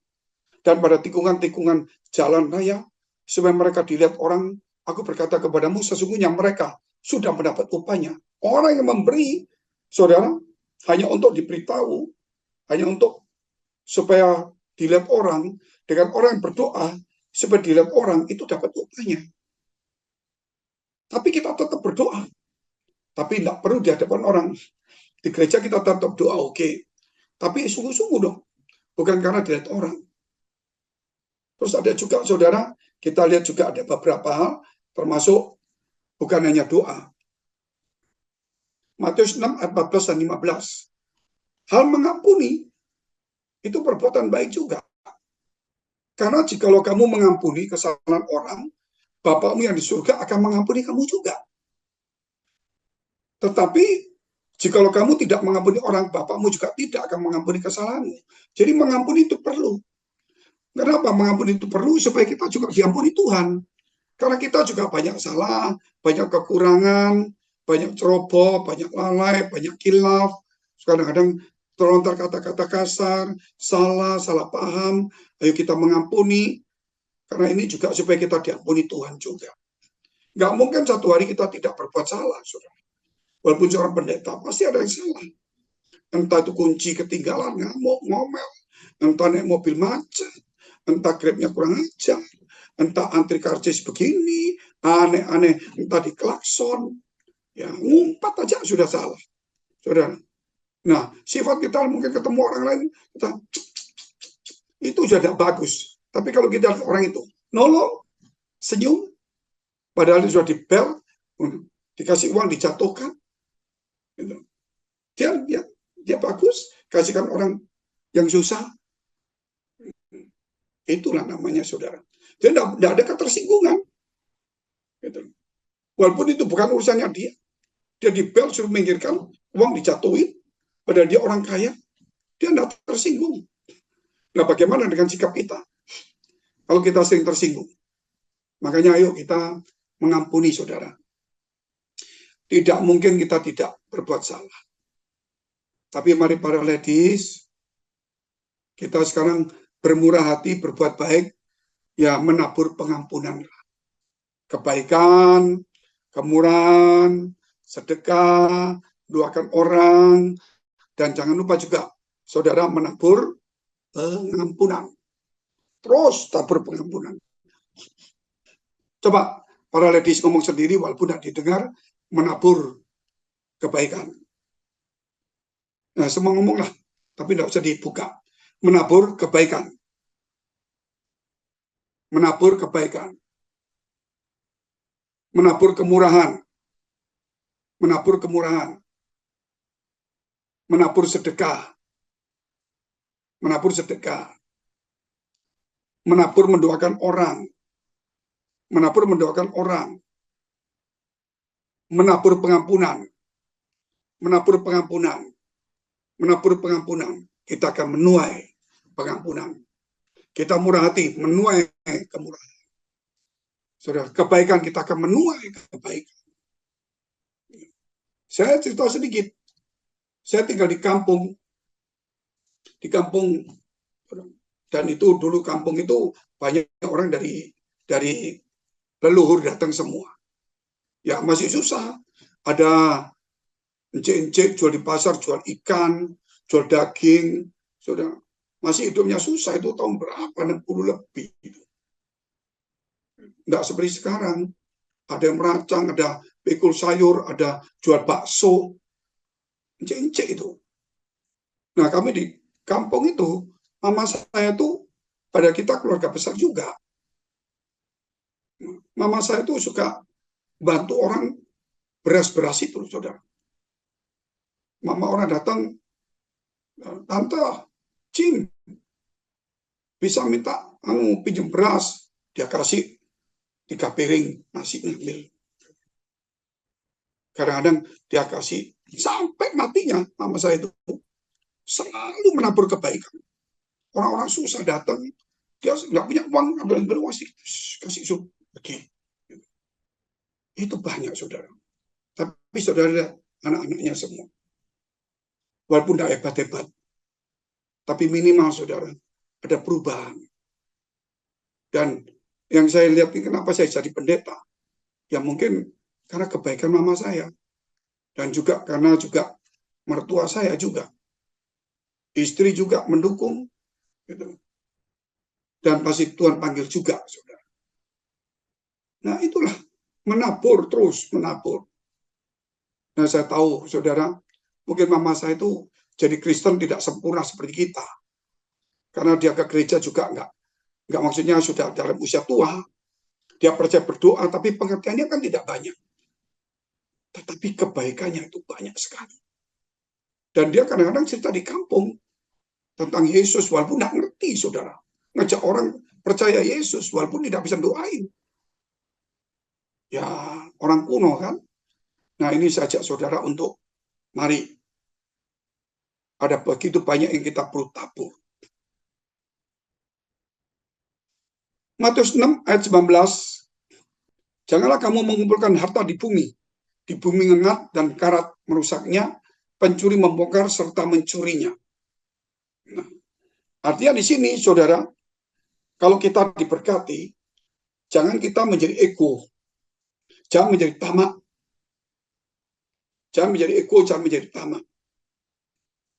dan pada tikungan-tikungan jalan raya, supaya mereka dilihat orang. Aku berkata kepadamu, sesungguhnya mereka sudah mendapat upahnya. Orang yang memberi, saudara, hanya untuk diberitahu, hanya untuk supaya dilihat orang, dengan orang yang berdoa, supaya dilihat orang, itu dapat upahnya. Tapi kita tetap berdoa. Tapi tidak perlu di hadapan orang. Di gereja kita tetap doa, oke. Tapi sungguh-sungguh dong. Bukan karena dilihat orang. Terus ada juga, saudara, kita lihat juga ada beberapa hal, termasuk bukan hanya doa. Matius 6 ayat 14 dan 15. Hal mengampuni, itu perbuatan baik juga. Karena jikalau kamu mengampuni kesalahan orang, Bapakmu yang di surga akan mengampuni kamu juga. Tetapi jikalau kamu tidak mengampuni orang, Bapakmu juga tidak akan mengampuni kesalahanmu. Jadi mengampuni itu perlu. Kenapa mengampuni itu perlu? Supaya kita juga diampuni Tuhan. Karena kita juga banyak salah, banyak kekurangan, banyak ceroboh, banyak lalai, banyak kilaf. Kadang-kadang terlontar kata-kata kasar, salah paham. Ayo kita mengampuni. Karena ini juga supaya kita diampuni Tuhan juga. Nggak mungkin satu hari kita tidak berbuat salah, saudara. Walaupun seorang pendeta, pasti ada yang salah. Entah itu kunci ketinggalan, ngamuk, ngomel. Entah naik mobil macet. Entah grabnya kurang ajar. Entah antri karcis begini, aneh-aneh. Entah diklakson. Ya, ngumpat aja sudah salah, saudara. Nah, sifat kita mungkin ketemu orang lain, kita itu sudah tidak bagus. Tapi kalau kita lihat orang itu nolong, senyum, padahal sudah dibel, dikasih uang, dijatuhkan, gitu. Dia bagus, kasihkan orang yang susah. Itulah namanya saudara. Dia tidak ada ketersinggungan. Gitu. Walaupun itu bukan urusannya dia. Dia dibel, suruh minggirkan, uang dijatuhin, padahal dia orang kaya, dia tidak tersinggung. Nah, bagaimana dengan sikap kita? Kalau kita sering tersinggung, makanya ayo kita mengampuni saudara. Tidak mungkin kita tidak berbuat salah. Tapi mari para ladies, kita sekarang bermurah hati, berbuat baik, ya menabur pengampunan. Kebaikan, kemurahan, sedekah, doakan orang, dan jangan lupa juga saudara menabur pengampunan. Terus tabur pengampunan. Coba para ladies ngomong sendiri walaupun tidak didengar, menabur kebaikan. Nah, semua ngomonglah, tapi tidak usah dibuka. Menabur kebaikan. Menabur kebaikan. Menabur kemurahan. Menabur kemurahan. Menabur sedekah. Menabur sedekah. Menabur mendoakan orang. Menabur mendoakan orang. Menabur pengampunan. Menabur pengampunan. Menabur pengampunan. Kita akan menuai pengampunan. Kita murah hati, menuai kemurahan. Saudara, kebaikan kita akan menuai kebaikan. Saya cerita sedikit. Saya tinggal di kampung, dan itu dulu kampung itu banyak orang dari leluhur datang semua. Ya masih susah. Ada encik-encik jual di pasar, jual ikan, jual daging. Saudara, masih hidupnya susah itu tahun berapa, 60 lebih. Enggak seperti sekarang. Ada yang merancang, ada pikul sayur, ada jual bakso. Encik-encik itu. Nah, kami di kampung itu, mama saya itu, pada kita keluarga besar juga. Mama saya itu suka bantu orang beras-beras itu, saudara. Mama orang datang, tante, Cing, bisa minta pinjam beras, dia kasih 3 piring nasi ngambil. Kadang-kadang dia kasih sampai matinya, mama saya itu selalu menabur kebaikan. Orang-orang susah datang, dia nggak punya uang, ambil beras, kasih sup, pergi. Itu banyak saudara. Tapi saudara, anak-anaknya semua. Walaupun tidak hebat-hebat, tapi minimal saudara, ada perubahan. Dan yang saya lihat ini kenapa saya jadi pendeta, ya mungkin karena kebaikan mama saya, dan juga karena juga mertua saya juga, istri juga mendukung, gitu. Dan pasti Tuhan panggil juga, saudara. Nah itulah, menabur terus, menabur. Nah saya tahu, saudara, mungkin mama saya itu jadi Kristen tidak sempurna seperti kita, karena dia ke gereja juga enggak maksudnya sudah dalam usia tua, dia percaya berdoa, tapi pengertiannya kan tidak banyak. Tetapi kebaikannya itu banyak sekali. Dan dia kadang-kadang cerita di kampung tentang Yesus, walaupun tidak ngerti, saudara. Ngajak orang percaya Yesus, walaupun tidak bisa doain. Ya, orang kuno kan. Nah, ini saya ajak saudara untuk, mari, ada begitu banyak yang kita perlu tabur. Matius 6 ayat 19, janganlah kamu mengumpulkan harta di bumi ngengat dan karat merusaknya, pencuri membongkar serta mencurinya. Nah, artinya di sini, saudara, kalau kita diberkati, jangan kita menjadi ego, jangan menjadi tamak, jangan menjadi ego, jangan menjadi tamak.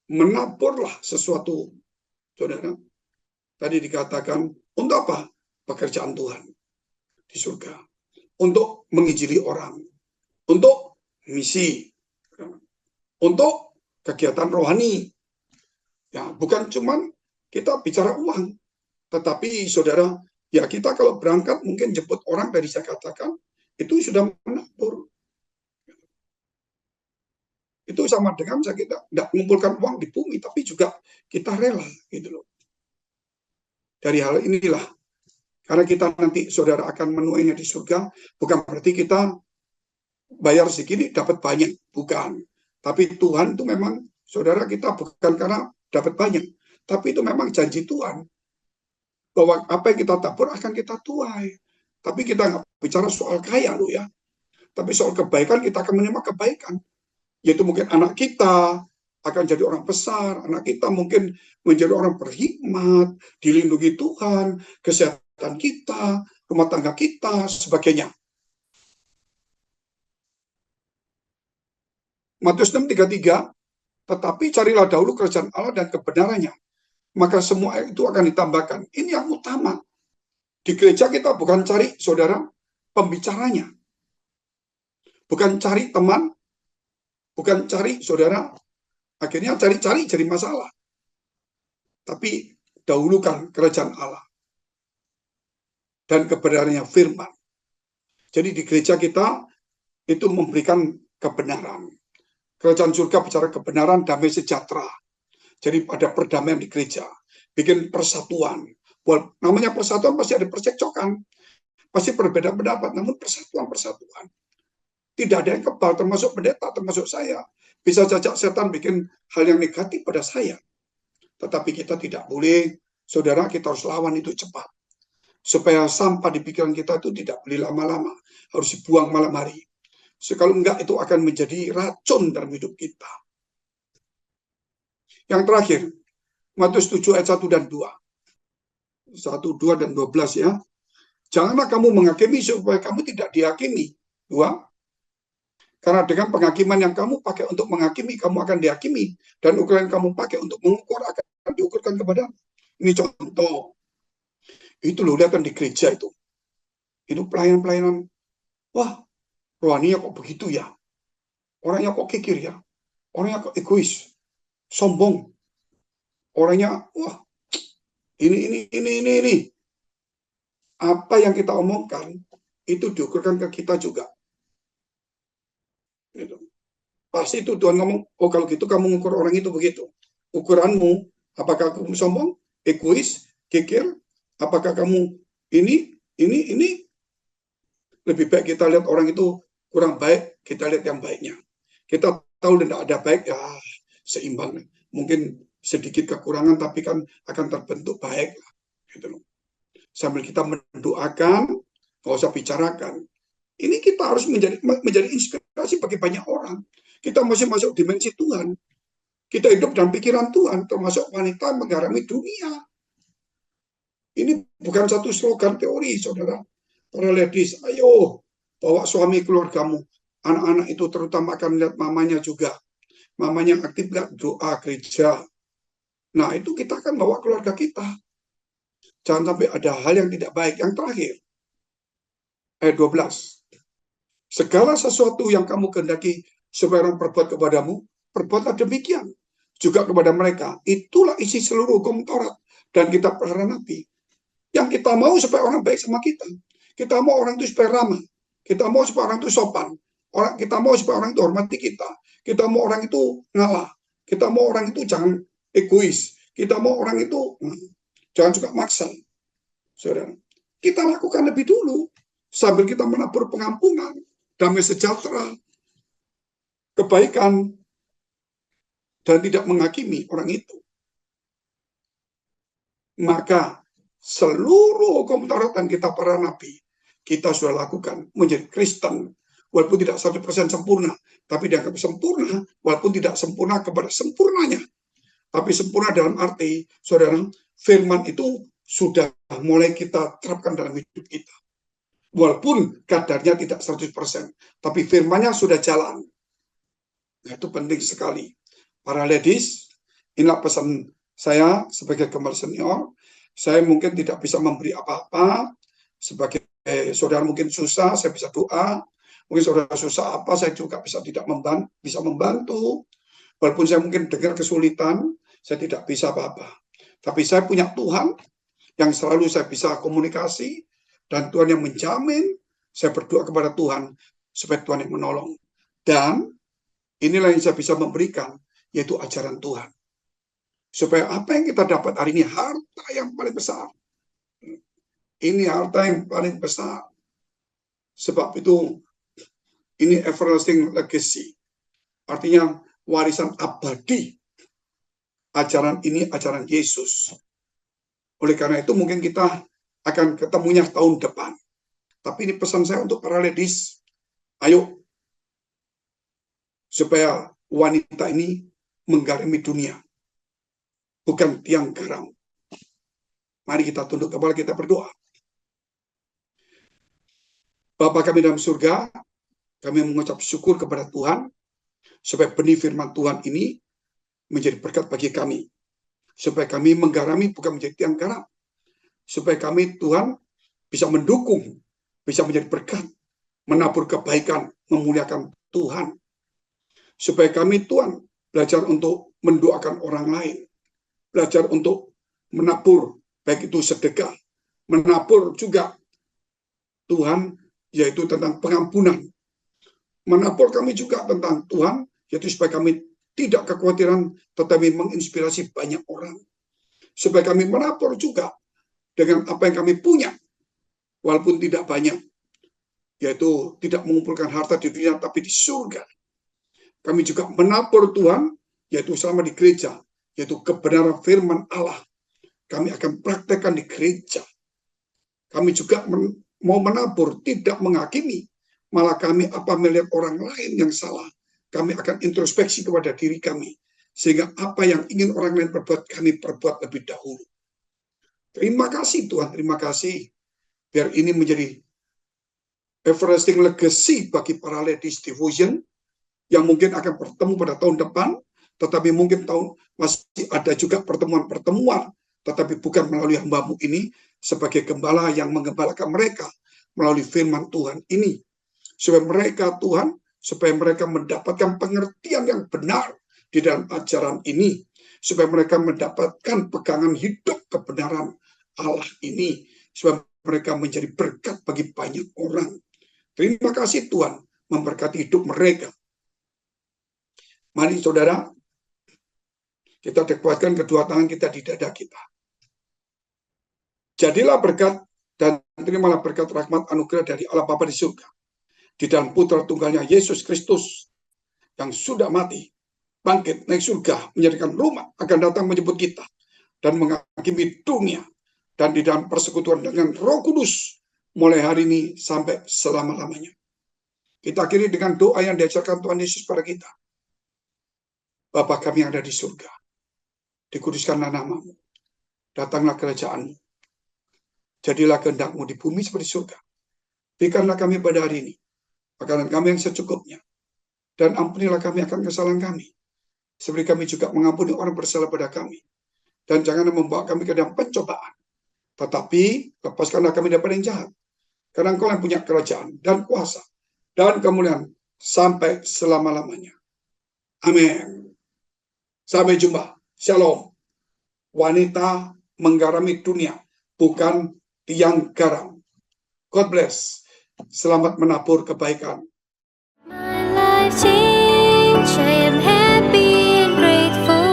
Menaburlah sesuatu, saudara. Tadi dikatakan, untuk apa? Pekerjaan Tuhan di surga. Untuk menginjili orang. Untuk misi untuk kegiatan rohani. Ya, bukan cuman kita bicara uang, tetapi saudara, ya kita kalau berangkat mungkin jemput orang dari saya katakan, itu sudah menabur. Itu sama dengan saya kita tidak mengumpulkan uang di bumi, tapi juga kita rela gitu loh. Dari hal inilah, karena kita nanti saudara akan menuainya di surga, bukan berarti kita bayar segini dapat banyak, bukan. Tapi Tuhan itu memang, saudara, kita bukan karena dapat banyak, tapi itu memang janji Tuhan bahwa apa yang kita tabur akan kita tuai. Tapi kita nggak bicara soal kaya loh ya, tapi soal kebaikan kita akan menerima kebaikan. Yaitu mungkin anak kita akan jadi orang besar, anak kita mungkin menjadi orang berhikmat, dilindungi Tuhan, kesehatan kita, rumah tangga kita, sebagainya. Matius 6:33, tetapi carilah dahulu kerajaan Allah dan kebenarannya, maka semua itu akan ditambahkan. Ini yang utama. Di gereja kita bukan cari, saudara, pembicaranya. Bukan cari teman, bukan cari, saudara, akhirnya cari-cari jadi masalah. Tapi dahulukan kerajaan Allah dan kebenarannya, firman. Jadi di gereja kita itu memberikan kebenaran. Kerajaan surga bicara kebenaran, damai sejahtera. Jadi ada perdamaian di gereja, bikin persatuan. Namanya persatuan pasti ada percekcokan, pasti berbeda pendapat, namun persatuan. Tidak ada yang kebal, termasuk pendeta, termasuk saya. Bisa jajak setan bikin hal yang negatif pada saya. Tetapi kita tidak boleh, saudara, kita harus lawan itu cepat. Supaya sampah di pikiran kita itu tidak boleh lama-lama, harus dibuang malam hari. Kalau enggak, itu akan menjadi racun dalam hidup kita. Yang terakhir, Matius 7 ayat 1 dan 2. 1, 2, dan 12 ya. Janganlah kamu menghakimi supaya kamu tidak dihakimi. 2. Karena dengan penghakiman yang kamu pakai untuk menghakimi, kamu akan dihakimi. Dan ukuran yang kamu pakai untuk mengukur akan diukurkan kepadamu. Ini contoh. Itu loh, lihat kan di gereja itu. Itu pelayanan-pelayanan. Wah, rohaninya kok begitu ya? Orangnya kok kikir ya? Orangnya kok egois, sombong. Orangnya, wah, ini. Apa yang kita omongkan, itu diukurkan ke kita juga. Gitu. Pasti itu Tuhan ngomong, oh kalau gitu kamu mengukur orang itu begitu. Ukuranmu, apakah kamu sombong, egois, kikir, apakah kamu ini. Lebih baik kita lihat orang itu kurang baik, kita lihat yang baiknya. Kita tahu tidak ada baik, ya seimbang. Mungkin sedikit kekurangan, tapi kan akan terbentuk baik. Gitu. Sambil kita mendoakan, nggak usah bicarakan. Ini kita harus menjadi inspirasi bagi banyak orang. Kita masih masuk dimensi Tuhan. Kita hidup dalam pikiran Tuhan, termasuk wanita menggarami dunia. Ini bukan satu slogan teori, saudara. Para ladies, ayo bawa suami keluargamu. Anak-anak itu terutama akan lihat mamanya juga. Mamanya aktif nggak doa gereja. Nah, itu kita akan bawa keluarga kita. Jangan sampai ada hal yang tidak baik. Yang terakhir, ayat 12. Segala sesuatu yang kamu kehendaki supaya orang perbuat kepadamu, perbuatlah demikian juga kepada mereka. Itulah isi seluruh hukum Taurat dan kitab para nabi. Yang kita mau supaya orang baik sama kita. Kita mau orang itu supaya ramah. Kita mau supaya orang itu sopan. Kita mau supaya orang itu hormati kita. Kita mau orang itu ngalah. Kita mau orang itu jangan egois. Kita mau orang itu jangan suka maksa. Saudara, kita lakukan lebih dulu sambil kita menabur pengampunan, damai sejahtera, kebaikan, dan tidak menghakimi orang itu. Maka seluruh hukum Taurat dan kitab para nabi kita sudah lakukan menjadi Kristen, walaupun tidak 100% sempurna, tapi dianggap sempurna, walaupun tidak sempurna kepada sempurnanya. Tapi sempurna dalam arti, saudara, firman itu sudah mulai kita terapkan dalam hidup kita. Walaupun kadarnya tidak 100%, tapi firmannya sudah jalan. Nah, itu penting sekali. Para ladies, inilah pesan saya sebagai gembala senior. Saya mungkin tidak bisa memberi apa-apa. Sebagai saudara mungkin susah, saya bisa doa. Mungkin saudara susah apa, saya juga bisa membantu. Walaupun saya mungkin dengar kesulitan, saya tidak bisa apa-apa. Tapi saya punya Tuhan yang selalu saya bisa komunikasi, dan Tuhan yang menjamin. Saya berdoa kepada Tuhan supaya Tuhan yang menolong. Dan inilah yang saya bisa memberikan, yaitu ajaran Tuhan. Supaya apa yang kita dapat hari ini, harta yang paling besar. Ini harta yang paling besar. Sebab itu, ini everlasting legacy. Artinya warisan abadi. Ajaran ini ajaran Yesus. Oleh karena itu mungkin kita akan ketemunya tahun depan. Tapi ini pesan saya untuk para ladies. Ayo. Supaya wanita ini menggarami dunia. Bukan tiang garam. Mari kita tunduk kepala, kita berdoa. Bapa kami dalam surga, kami mengucap syukur kepada Tuhan, supaya benih firman Tuhan ini menjadi berkat bagi kami. Supaya kami menggarami bukan menjadi tiang garam. Supaya kami, Tuhan, bisa mendukung, bisa menjadi berkat, menabur kebaikan, memuliakan Tuhan. Supaya kami, Tuhan, belajar untuk mendoakan orang lain. Belajar untuk menabur, baik itu sedekah. Menabur juga, Tuhan, yaitu tentang pengampunan. Menabur kami juga tentang Tuhan, yaitu supaya kami tidak kekhawatiran, tetapi menginspirasi banyak orang. Supaya kami menabur juga dengan apa yang kami punya, walaupun tidak banyak, yaitu tidak mengumpulkan harta di dunia, tapi di surga. Kami juga menabur Tuhan, yaitu selama di gereja, yaitu kebenaran firman Allah. Kami akan praktekkan di gereja. Kami juga mau menabur, tidak menghakimi, malah kami apa melihat orang lain yang salah, kami akan introspeksi kepada diri kami, sehingga apa yang ingin orang lain perbuat, kami perbuat lebih dahulu. Terima kasih Tuhan, terima kasih. Biar ini menjadi everlasting legacy bagi para ladies devotion, yang mungkin akan bertemu pada tahun depan, tetapi mungkin masih ada juga pertemuan-pertemuan, tetapi bukan melalui hamba-Mu ini, sebagai gembala yang menggembalakan mereka, melalui firman Tuhan ini. Supaya mereka, Tuhan, supaya mereka mendapatkan pengertian yang benar di dalam ajaran ini. Supaya mereka mendapatkan pegangan hidup kebenaran Allah ini. Supaya mereka menjadi berkat bagi banyak orang. Terima kasih Tuhan, memberkati hidup mereka. Mari saudara, kita dekuatkan kedua tangan kita di dada kita. Jadilah berkat dan terimalah berkat rahmat anugerah dari Allah Bapa di surga, di dalam putra tunggalnya Yesus Kristus, yang sudah mati, bangkit, naik surga, menjadikan rumah, akan datang menjemput kita, dan menghakimi dunia, dan di dalam persekutuan dengan Roh Kudus, mulai hari ini sampai selama-lamanya. Kita akhiri dengan doa yang diajarkan Tuhan Yesus pada kita. Bapa kami yang ada di surga, dikuduskanlah nama-Mu, datanglah kerajaan-Mu, jadilah kehendak-Mu di bumi seperti surga. Berikanlah kami pada hari ini makanan kami yang secukupnya, dan ampunilah kami akan kesalahan kami, seperti kami juga mengampuni orang bersalah pada kami. Dan janganlah membawa kami ke dalam pencobaan, tetapi lepaskanlah kami daripada yang jahat. Karena Engkau yang punya kerajaan dan kuasa dan kemuliaan sampai selama-lamanya. Amin. Sampai jumpa. Shalom. Wanita menggarami dunia, bukan tiang garam. God bless. Selamat menabur kebaikan. My life changed, I am happy and grateful.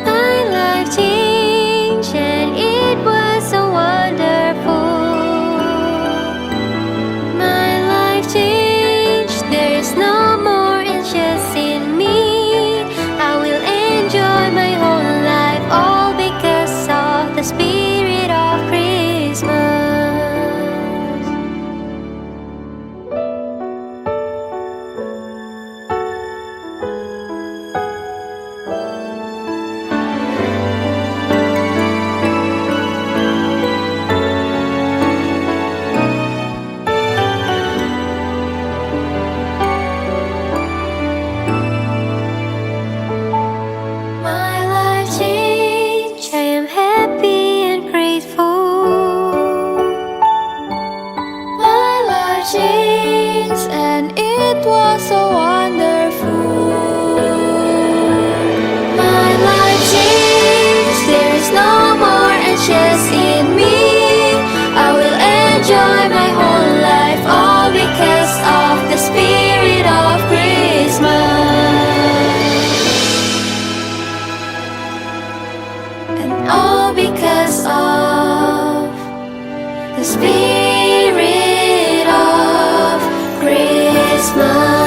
My life changed and it was so wonderful. My life changed, there is no more anxious in me. I will enjoy my whole life, all because of the spirit of Christmas. are so wonderful. My life changed, there is no more anxious in me. I will enjoy my whole life, all because of the spirit of Christmas. And all because of the spirit of Christmas.